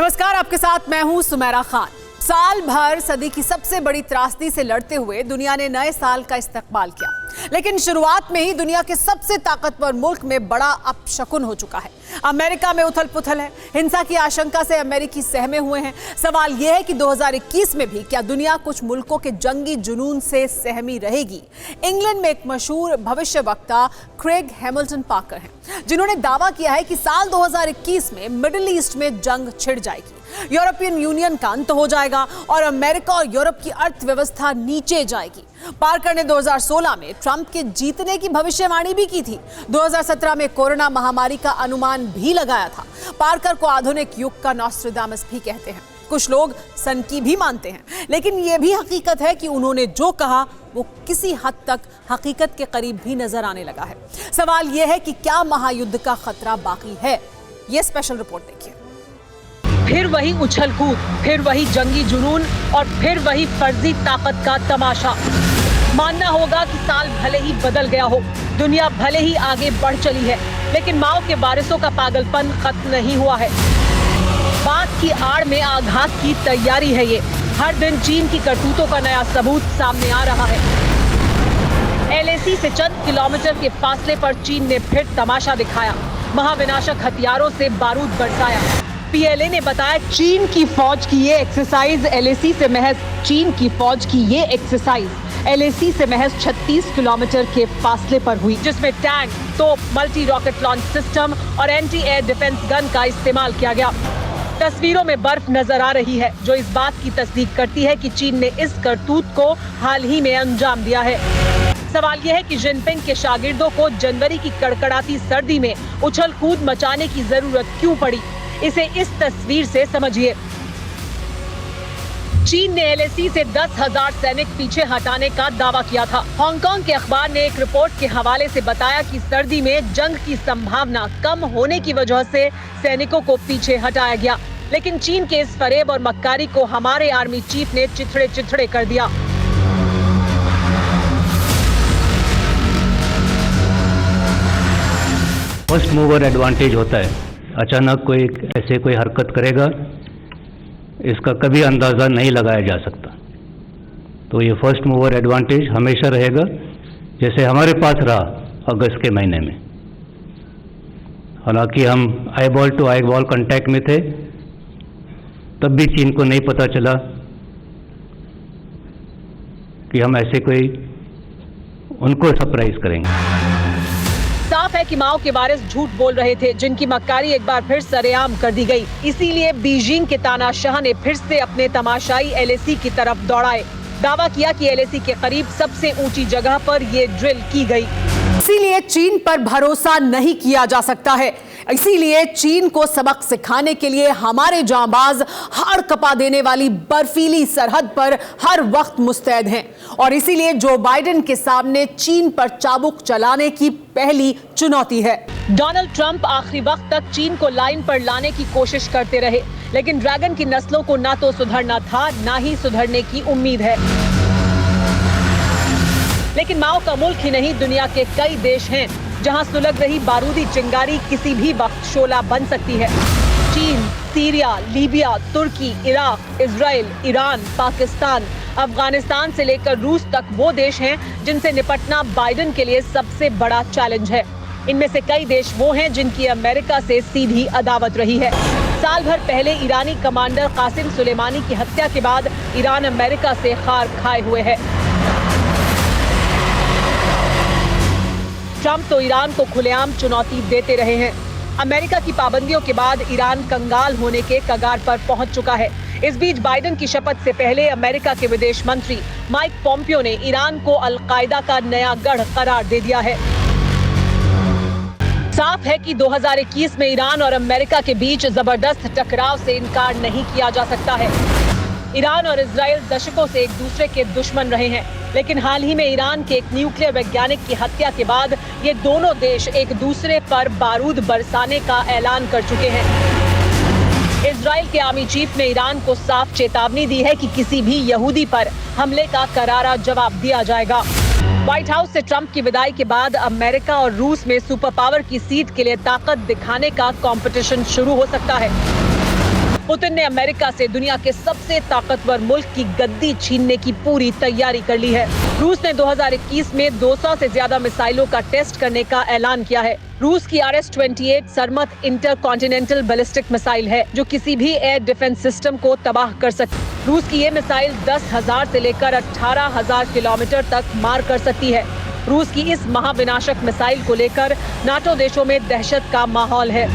नमस्कार, आपके साथ मैं हूं सुमेरा खान। साल भर सदी की सबसे बड़ी त्रासदी से लड़ते हुए दुनिया ने नए साल का इस्तकबाल किया, लेकिन शुरुआत में ही दुनिया के सबसे ताकतवर मुल्क में बड़ा अपशकुन हो चुका है। अमेरिका में उथल पुथल है। हिंसा की आशंका से अमेरिकी सहमे हुए हैं। सवाल यह है कि 2021 में भी क्या दुनिया कुछ मुल्कों के जंगी जुनून से सहमी रहेगी? इंग्लैंड में एक मशहूर भविष्यवक्ता क्रेग हैमिल्टन पाकर हैं, जिन्होंने दावा किया है कि साल 2021 में मिडिल ईस्ट में जंग छिड़ जाएगी, यूरोपियन यूनियन का अंत हो जाएगा और अमेरिका और यूरोप की अर्थव्यवस्था नीचे जाएगी। पार्कर ने 2016 में ट्रंप के जीतने की भविष्यवाणी भी की थी। 2017 में कोरोना महामारी का अनुमान भी लगाया था। पार्कर को आधुनिक युग का नॉस्ट्रेडामस भी कहते हैं। कुछ लोग सनकी भी मानते हैं, लेकिन यह भी हकीकत है कि उन्होंने जो कहा वो किसी हद तक हकीकत के करीब भी नजर आने लगा है। सवाल यह है कि क्या महायुद्ध का खतरा बाकी है? ये स्पेशल रिपोर्ट देखिए। फिर वही उछल कूद, फिर वही जंगी जुनून और फिर वही फर्जी ताकत का तमाशा। मानना होगा कि साल भले ही बदल गया हो, दुनिया भले ही आगे बढ़ चली है, लेकिन माओ के वारिसों का पागलपन खत्म नहीं हुआ है। बात की आड़ में आघात की तैयारी है ये। हर दिन चीन की करतूतों का नया सबूत सामने आ रहा है। LAC से चंद किलोमीटर के फासले पर चीन ने फिर तमाशा दिखाया। महाविनाशक हथियारों से बारूद बरसाया। PLA ने बताया चीन की फौज की ये एक्सरसाइज LAC से महज 36 किलोमीटर के फासले पर हुई, जिसमें टैंक, तोप, मल्टी रॉकेट लॉन्च सिस्टम और एंटी एयर डिफेंस गन का इस्तेमाल किया गया। तस्वीरों में बर्फ नजर आ रही है, जो इस बात की तस्दीक करती है कि चीन ने इस करतूत को हाल ही में अंजाम दिया है। सवाल यह है कि जिनपिंग के शागिर्दों को जनवरी की कड़कड़ाती सर्दी में उछल कूद मचाने की जरूरत क्यों पड़ी? इसे इस तस्वीर से समझिए। चीन ने LAC से 10,000 सैनिक पीछे हटाने का दावा किया था। हांगकांग के अखबार ने एक रिपोर्ट के हवाले से बताया कि सर्दी में जंग की संभावना कम होने की वजह से सैनिकों को पीछे हटाया गया, लेकिन चीन के इस फरेब और मक्कारी को हमारे आर्मी चीफ ने चिथड़े कर दिया। फर्स्ट मूवर एडवांटेज होता है। अचानक कोई हरकत करेगा, इसका कभी अंदाज़ा नहीं लगाया जा सकता। तो ये फर्स्ट मूवर एडवांटेज हमेशा रहेगा, जैसे हमारे पास रहा अगस्त के महीने में। हालांकि हम eyeball to eyeball contact में थे, तब भी चीन को नहीं पता चला कि हम ऐसे कोई उनको सरप्राइज करेंगे। साफ है कि माओ के वारिस झूठ बोल रहे थे, जिनकी मक्कारी एक बार फिर सरेआम कर दी गई। इसीलिए बीजिंग के तानाशाह ने फिर से अपने तमाशाई LAC की तरफ दौड़ाए। दावा किया कि LAC के करीब सबसे ऊंची जगह पर ये ड्रिल की गई। इसीलिए चीन पर भरोसा नहीं किया जा सकता है। इसीलिए चीन को सबक सिखाने के लिए हमारे जांबाज हाड़ कपा देने वाली बर्फीली सरहद पर हर वक्त मुस्तैद हैं, और इसीलिए जो बाइडेन के सामने चीन पर चाबुक चलाने की पहली चुनौती है। डोनाल्ड ट्रंप आखिरी वक्त तक चीन को लाइन पर लाने की कोशिश करते रहे, लेकिन ड्रैगन की नस्लों को ना तो सुधरना था, ना ही सुधरने की उम्मीद है। लेकिन माओ का मुल्क ही नहीं, दुनिया के कई देश हैं जहां सुलग रही बारूदी चिंगारी किसी भी वक्त शोला बन सकती है। चीन, सीरिया, लीबिया, तुर्की, Iraq, Israel, Iran, Pakistan, Afghanistan से लेकर रूस तक वो देश हैं जिनसे निपटना बाइडेन के लिए सबसे बड़ा चैलेंज है। इनमें से कई देश वो हैं जिनकी अमेरिका से सीधी अदावत रही है। साल भर पहले ईरानी कमांडर कासिम सुलेमानी की हत्या के बाद ईरान अमेरिका से खार खाए हुए है। ट्रंप तो ईरान को खुलेआम चुनौती देते रहे हैं। अमेरिका की पाबंदियों के बाद ईरान कंगाल होने के कगार पर पहुंच चुका है। इस बीच बाइडेन की शपथ से पहले अमेरिका के विदेश मंत्री माइक पोम्पियो ने ईरान को अलकायदा का नया गढ़ करार दे दिया है। साफ है कि 2021 में ईरान और अमेरिका के बीच जबरदस्त टकराव से इनकार नहीं किया जा सकता है। ईरान और इजराइल दशकों से एक दूसरे के दुश्मन रहे हैं, लेकिन हाल ही में ईरान के एक न्यूक्लियर वैज्ञानिक की हत्या के बाद ये दोनों देश एक दूसरे पर बारूद बरसाने का ऐलान कर चुके हैं। इजराइल के आर्मी चीफ ने ईरान को साफ चेतावनी दी है कि किसी भी यहूदी पर हमले का करारा जवाब दिया जाएगा। व्हाइट हाउस से ट्रंप की विदाई के बाद अमेरिका और रूस में सुपर पावर की सीट के लिए ताकत दिखाने का कंपटीशन शुरू हो सकता है। पुतिन ने अमेरिका से दुनिया के सबसे ताकतवर मुल्क की गद्दी छीनने की पूरी तैयारी कर ली है। रूस ने 2021 में 200 से ज्यादा मिसाइलों का टेस्ट करने का ऐलान किया है। रूस की RS-28 सरमत इंटरकॉन्टिनेंटल बैलिस्टिक मिसाइल है, जो किसी भी एयर डिफेंस सिस्टम को तबाह कर सकती है। रूस की ये मिसाइल 10,000 से लेकर 18,000 किलोमीटर तक मार कर सकती है। रूस की इस महाविनाशक मिसाइल को लेकर नाटो देशों में दहशत का माहौल है,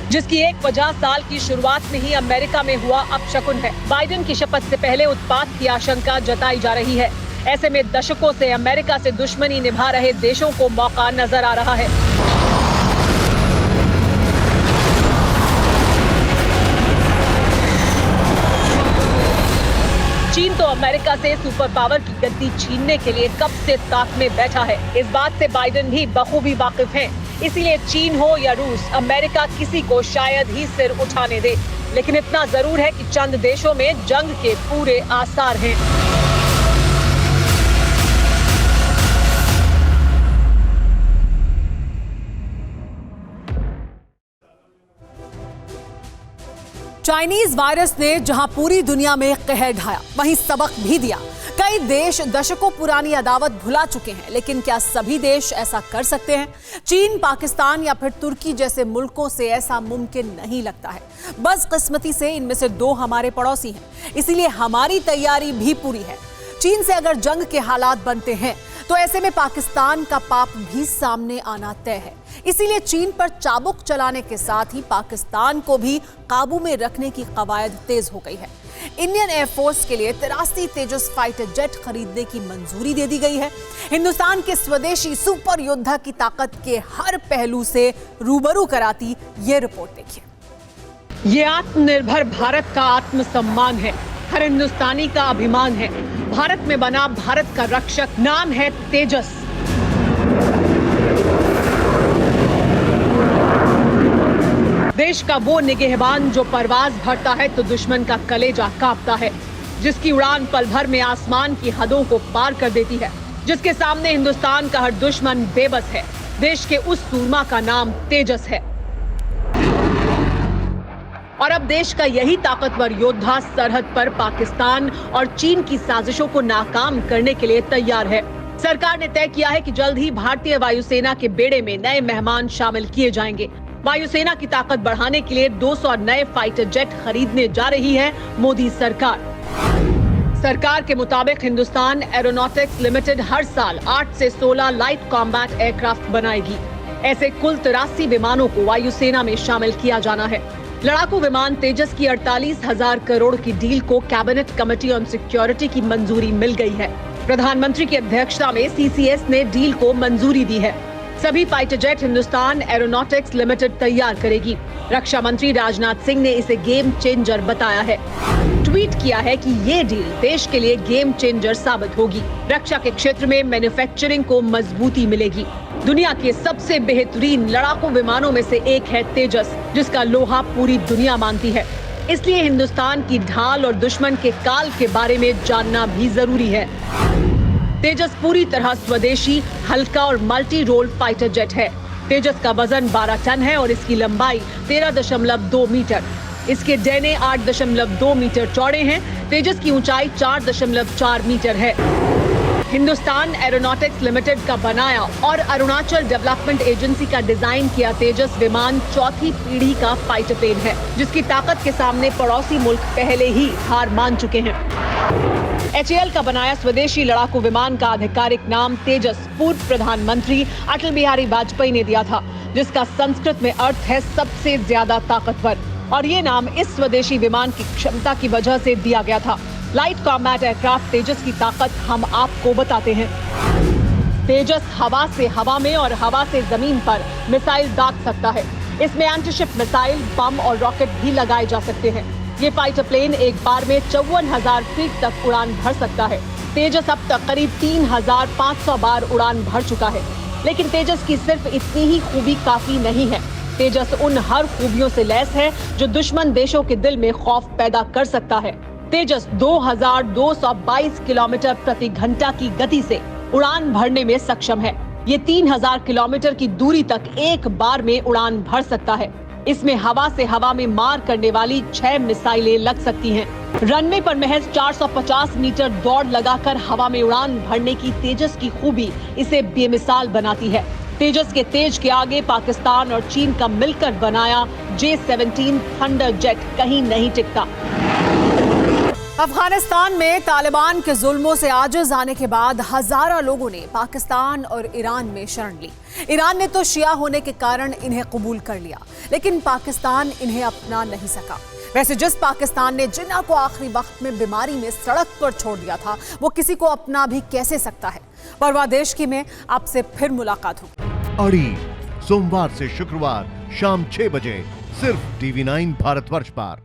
जिसकी एक 50 साल की शुरुआत में ही अमेरिका में हुआ अपशकुन है। बाइडेन की शपथ से पहले उत्पात की आशंका जताई जा रही है। ऐसे में दशकों से अमेरिका से दुश्मनी निभा रहे देशों को मौका नजर आ रहा है। चीन तो अमेरिका से सुपर पावर की गद्दी छीनने के लिए कब से ताक में बैठा है। इस बात से बाइडेन भी बखूबी वाकिफ हैं। इसीलिए चीन हो या रूस, अमेरिका किसी को शायद ही सिर उठाने दे। लेकिन इतना जरूर है कि चंद देशों में जंग के पूरे आसार हैं। चाइनीज वायरस ने जहां पूरी दुनिया में कहर ढाया, वहीं सबक भी दिया। कई देश दशकों पुरानी अदावत भुला चुके हैं, लेकिन क्या सभी देश ऐसा कर सकते हैं? चीन, पाकिस्तान या फिर तुर्की जैसे मुल्कों से ऐसा मुमकिन नहीं लगता है। बदकिस्मती से इनमें से 2 हमारे पड़ोसी हैं, इसीलिए हमारी तैयारी भी पूरी है। चीन से अगर जंग के हालात बनते हैं तो ऐसे में पाकिस्तान का पाप भी सामने आना तय है। इसीलिए चीन पर चाबुक चलाने के साथ ही पाकिस्तान को भी काबू में रखने की कवायद तेज हो गई है। इंडियन एयरफोर्स के लिए 83 तेजस फाइटर जेट खरीदने की मंजूरी दे दी गई है। हिंदुस्तान के स्वदेशी सुपर योद्धा की ताकत के हर पहलू से रूबरू कराती ये रिपोर्ट देखिए। ये आत्मनिर्भर भारत का आत्मसम्मान है, हर हिंदुस्तानी का अभिमान है। भारत में बना भारत का रक्षक, नाम है तेजस। देश का वो निगहबान जो परवाज भरता है तो दुश्मन का कलेजा कांपता है, जिसकी उड़ान पल भर में आसमान की हदों को पार कर देती है, जिसके सामने हिंदुस्तान का हर दुश्मन बेबस है। देश के उस सूरमा का नाम तेजस है। और अब देश का यही ताकतवर योद्धा सरहद पर पाकिस्तान और चीन की साजिशों को नाकाम करने के लिए तैयार है। सरकार ने तय किया है कि जल्द ही भारतीय वायुसेना के बेड़े में नए मेहमान शामिल किए जाएंगे। वायुसेना की ताकत बढ़ाने के लिए 200 नए फाइटर जेट खरीदने जा रही है मोदी सरकार। सरकार के मुताबिक हिंदुस्तान एरोनॉटिक्स लिमिटेड हर साल 8 से 16 लाइट कॉम्बैट एयरक्राफ्ट बनाएगी। ऐसे कुल 83 विमानों को वायुसेना में शामिल किया जाना है। लड़ाकू विमान तेजस की 48,000 करोड़ की डील को कैबिनेट कमेटी ऑन सिक्योरिटी की मंजूरी मिल गई है। प्रधानमंत्री की अध्यक्षता में CCS ने डील को मंजूरी दी है। सभी fighter jet Hindustan aeronautics limited तैयार करेगी। रक्षा मंत्री राजनाथ सिंह ने इसे गेम चेंजर बताया है। ट्वीट किया है कि ये डील देश के लिए गेम चेंजर साबित होगी। रक्षा के क्षेत्र में मैन्युफैक्चरिंग को मजबूती मिलेगी। दुनिया के सबसे बेहतरीन लड़ाकू विमानों में से एक है तेजस, जिसका लोहा पूरी दुनिया मानती है। इसलिए हिंदुस्तान की ढाल और दुश्मन के काल के बारे में जानना भी जरूरी है। तेजस पूरी तरह स्वदेशी, हल्का और मल्टी रोल फाइटर जेट है। तेजस का वजन 12 टन है और इसकी लंबाई 13.2 मीटर। इसके डैने 8.2 मीटर चौड़े हैं। तेजस की ऊंचाई 4.4 मीटर है। हिंदुस्तान एरोनॉटिक्स लिमिटेड का बनाया और अरुणाचल डेवलपमेंट एजेंसी का डिजाइन किया तेजस विमान 4थी पीढ़ी का फाइटर प्लेन है, जिसकी ताकत के सामने पड़ोसी मुल्क पहले ही हार मान चुके हैं। HAL का बनाया स्वदेशी लड़ाकू विमान का आधिकारिक नाम तेजस पूर्व प्रधानमंत्री अटल बिहारी वाजपेयी ने दिया था, जिसका संस्कृत में अर्थ है सबसे ज्यादा ताकतवर। और ये नाम इस स्वदेशी विमान की क्षमता की वजह से दिया गया था। लाइट कॉम्बैट एयरक्राफ्ट तेजस की ताकत हम आपको बताते हैं। तेजस हवा से हवा में और हवा से जमीन पर मिसाइल दाग सकता है। इसमें एंटीशिप मिसाइल, बम और रॉकेट भी लगाए जा सकते हैं। ये फाइटर प्लेन एक बार में 54,000 फीट तक उड़ान भर सकता है। तेजस अब तक करीब 3,500 बार उड़ान भर चुका है। लेकिन तेजस की सिर्फ इतनी ही खूबी काफी नहीं है। तेजस उन हर खूबियों से लैस है जो दुश्मन देशों के दिल में खौफ पैदा कर सकता है। तेजस 2,222 किलोमीटर प्रति घंटा की गति से उड़ान भरने में सक्षम है। ये 3,000 किलोमीटर की दूरी तक एक बार में उड़ान भर सकता है। इसमें हवा से हवा में मार करने वाली 6 मिसाइलें लग सकती हैं। रनवे पर महज 450 मीटर दौड़ लगाकर हवा में उड़ान भरने की तेजस की खूबी इसे बेमिसाल बनाती है। तेजस के तेज के आगे पाकिस्तान और चीन का मिलकर बनाया J-17 थंडर जेट कहीं नहीं टिकता। अफगानिस्तान में तालिबान के जुल्मों से आजिज आने के बाद हजारों लोगों ने पाकिस्तान और ईरान में शरण ली। ईरान ने तो शिया होने के कारण इन्हें कबूल कर लिया, लेकिन पाकिस्तान इन्हें अपना नहीं सका। वैसे जिस पाकिस्तान ने जिन्ना को आखिरी वक्त में बीमारी में सड़क पर छोड़ दिया था, वो किसी को अपना भी कैसे सकता है। परवाह देश की में आपसे फिर मुलाकात होगी। अड़ी सोमवार से शुक्रवार शाम 6 बजे सिर्फ TV9 भारतवर्ष पर।